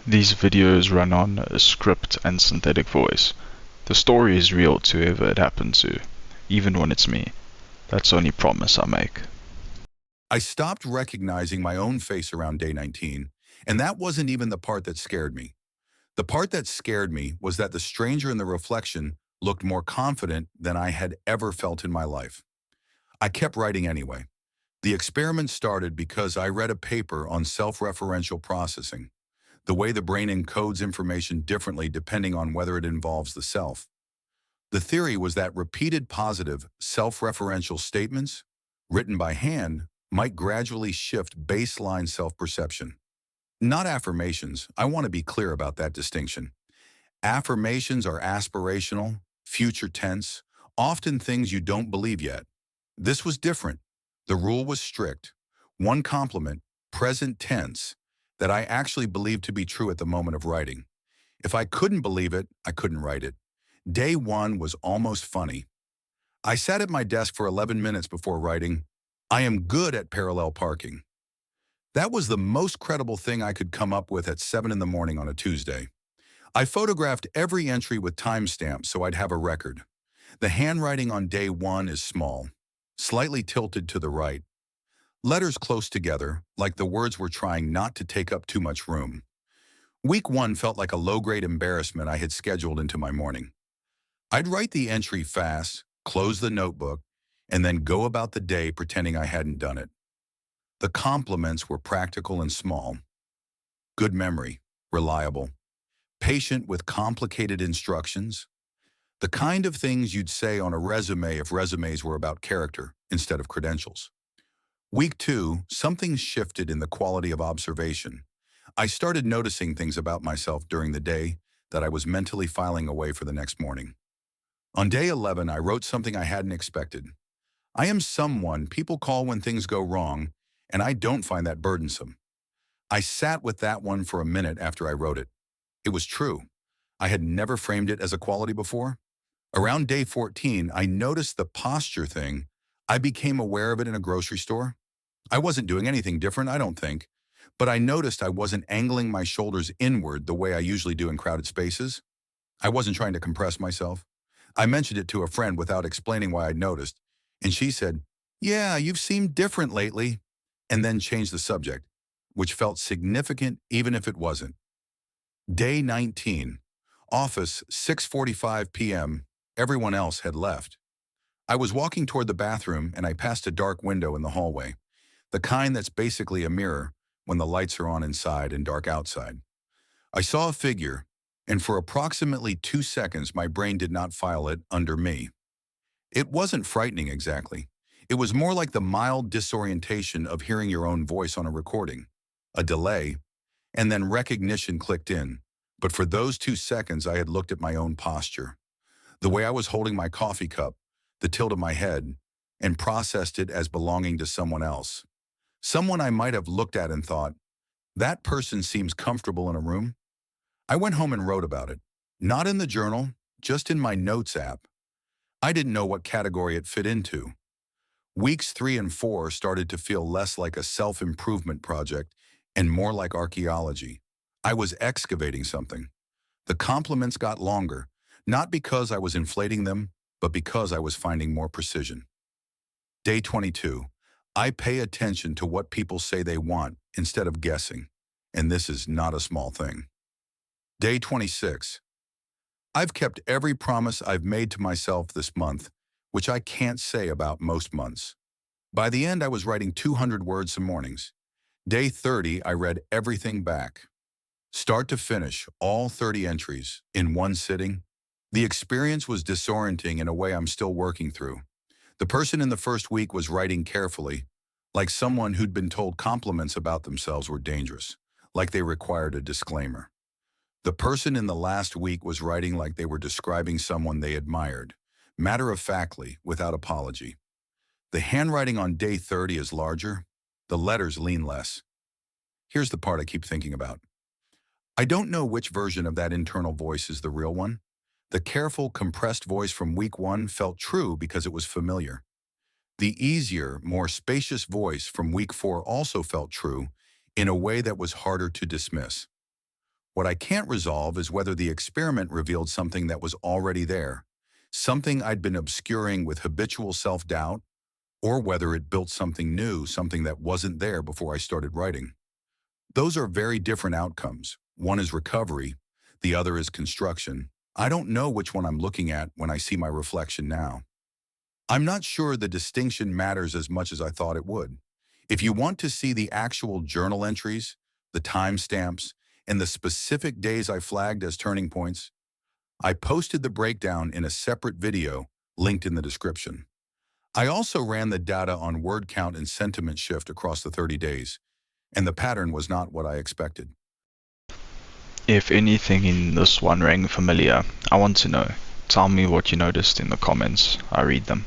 These videos run on a script and synthetic voice. The story is real to whoever it happened to, even when it's me. That's the only promise I make. I stopped recognizing my own face around day 19, and that wasn't even the part that scared me. The part that scared me was that the stranger in the reflection looked more confident than I had ever felt in my life. I kept writing anyway. The experiment started because I read a paper on self-referential processing, the way the brain encodes information differently depending on whether it involves the self. The theory was that repeated positive, self-referential statements, written by hand, might gradually shift baseline self-perception. Not affirmations. I want to be clear about that distinction. Affirmations are aspirational, future tense, often things you don't believe yet. This was different. The rule was strict. One compliment, present tense, that I actually believed to be true at the moment of writing. If I couldn't believe it, I couldn't write it. Day one was almost funny. I sat at my desk for 11 minutes before writing, "I am good at parallel parking." That was the most credible thing I could come up with at 7 in the morning on a Tuesday. I photographed every entry with timestamps so I'd have a record. The handwriting on day one is small, slightly tilted to the right. Letters close together, like the words were trying not to take up too much room. Week one felt like a low-grade embarrassment I had scheduled into my morning. I'd write the entry fast, close the notebook, and then go about the day pretending I hadn't done it. The compliments were practical and small. Good memory, reliable, patient with complicated instructions, the kind of things you'd say on a resume if resumes were about character instead of credentials. Week two, something shifted in the quality of observation. I started noticing things about myself during the day that I was mentally filing away for the next morning. On day 11, I wrote something I hadn't expected. I am someone people call when things go wrong, and I don't find that burdensome. I sat with that one for a minute after I wrote it. It was true. I had never framed it as a quality before. Around day 14, I noticed the posture thing. I became aware of it in a grocery store. I wasn't doing anything different, I don't think, but I noticed I wasn't angling my shoulders inward the way I usually do in crowded spaces. I wasn't trying to compress myself. I mentioned it to a friend without explaining why I'd noticed, and she said, "Yeah, you've seemed different lately," and then changed the subject, which felt significant even if it wasn't. Day 19. Office, 6:45 p.m. Everyone else had left. I was walking toward the bathroom and I passed a dark window in the hallway, the kind that's basically a mirror when the lights are on inside and dark outside. I saw a figure, and for approximately 2 seconds my brain did not file it under me. It wasn't frightening exactly. It was more like the mild disorientation of hearing your own voice on a recording. A delay, and then recognition clicked in. But for those 2 seconds I had looked at my own posture, the way I was holding my coffee cup, the tilt of my head, and processed it as belonging to someone else. Someone I might have looked at and thought, that person seems comfortable in a room. I went home and wrote about it. Not in the journal, just in my notes app. I didn't know what category it fit into. Weeks 3 and 4 started to feel less like a self-improvement project and more like archaeology. I was excavating something. The compliments got longer, not because I was inflating them, but because I was finding more precision. Day 22. I pay attention to what people say they want instead of guessing, and this is not a small thing. Day 26. I've kept every promise I've made to myself this month, which I can't say about most months. By the end, I was writing 200 words some mornings. Day 30, I read everything back. Start to finish, all 30 entries, in one sitting. The experience was disorienting in a way I'm still working through. The person in the first week was writing carefully, like someone who'd been told compliments about themselves were dangerous, like they required a disclaimer. The person in the last week was writing like they were describing someone they admired, matter-of-factly, without apology. The handwriting on day 30 is larger. The letters lean less. Here's the part I keep thinking about. I don't know which version of that internal voice is the real one. The careful, compressed voice from week one felt true because it was familiar. The easier, more spacious voice from week 4 also felt true in a way that was harder to dismiss. What I can't resolve is whether the experiment revealed something that was already there, something I'd been obscuring with habitual self-doubt, or whether it built something new, something that wasn't there before I started writing. Those are very different outcomes. One is recovery, the other is construction. I don't know which one I'm looking at when I see my reflection now. I'm not sure the distinction matters as much as I thought it would. If you want to see the actual journal entries, the timestamps, and the specific days I flagged as turning points, I posted the breakdown in a separate video linked in the description. I also ran the data on word count and sentiment shift across the 30 days, and the pattern was not what I expected. If anything in this one rang familiar, I want to know. Tell me what you noticed in the comments. I read them.